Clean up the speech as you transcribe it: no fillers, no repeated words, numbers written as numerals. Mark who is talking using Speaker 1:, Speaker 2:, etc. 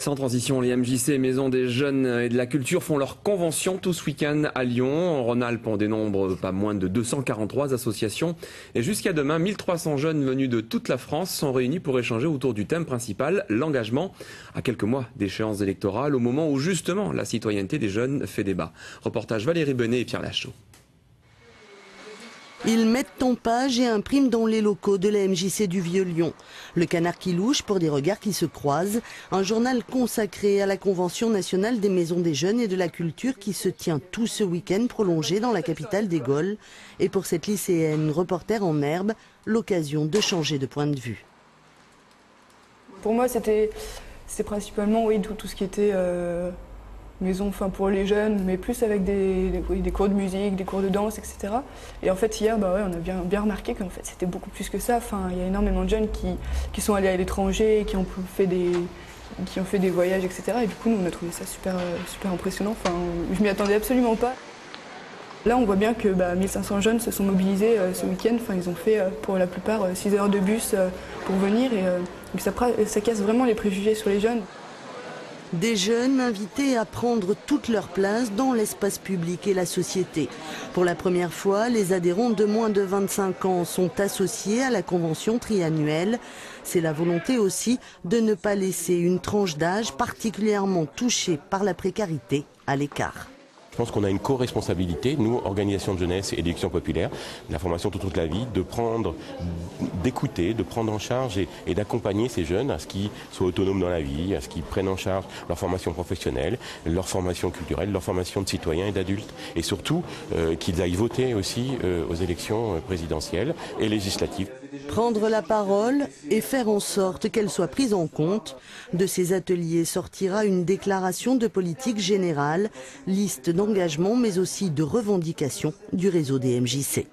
Speaker 1: Sans transition, les MJC, Maisons des Jeunes et de la Culture, font leur convention tout ce week-end à Lyon. En Rhône-Alpes, on dénombre pas moins de 243 associations. Et jusqu'à demain, 1300 jeunes venus de toute la France sont réunis pour échanger autour du thème principal, l'engagement, à quelques mois d'échéance électorale, au moment où justement la citoyenneté des jeunes fait débat. Reportage Valérie Benet et Pierre Lachaud.
Speaker 2: Ils mettent en page et impriment dans les locaux de la MJC du Vieux-Lyon. Le canard qui louche pour des regards qui se croisent. Un journal consacré à la Convention nationale des maisons des jeunes et de la culture qui se tient tout ce week-end prolongé dans la capitale des Gaules. Et pour cette lycéenne reporter en herbe, l'occasion de changer de point de vue.
Speaker 3: Pour moi, c'était principalement tout ce qui était maison pour les jeunes, mais plus avec des cours de musique, des cours de danse, etc. Et en fait, hier, on a bien remarqué qu'en fait, c'était beaucoup plus que ça. Il y a énormément de jeunes qui sont allés à l'étranger, qui ont fait des voyages, etc. Et du coup, nous, on a trouvé ça super impressionnant. Je m'y attendais absolument pas. Là, on voit bien que 1500 jeunes se sont mobilisés ce week-end. Ils ont fait pour la plupart 6 heures de bus pour venir. Et ça casse vraiment les préjugés sur les jeunes.
Speaker 2: Des jeunes invités à prendre toute leur place dans l'espace public et la société. Pour la première fois, les adhérents de moins de 25 ans sont associés à la convention triannuelle. C'est la volonté aussi de ne pas laisser une tranche d'âge particulièrement touchée par la précarité à l'écart.
Speaker 4: Je pense qu'on a une co-responsabilité, nous, organisation de jeunesse et d'éducation populaire, de la formation toute la vie, d'écouter, de prendre en charge et d'accompagner ces jeunes à ce qu'ils soient autonomes dans la vie, à ce qu'ils prennent en charge leur formation professionnelle, leur formation culturelle, leur formation de citoyens et d'adultes. Et surtout, qu'ils aillent voter aussi aux élections présidentielles et législatives.
Speaker 2: Prendre la parole et faire en sorte qu'elle soit prise en compte. De ces ateliers sortira une déclaration de politique générale, liste d'engagement mais aussi de revendications du réseau des MJC.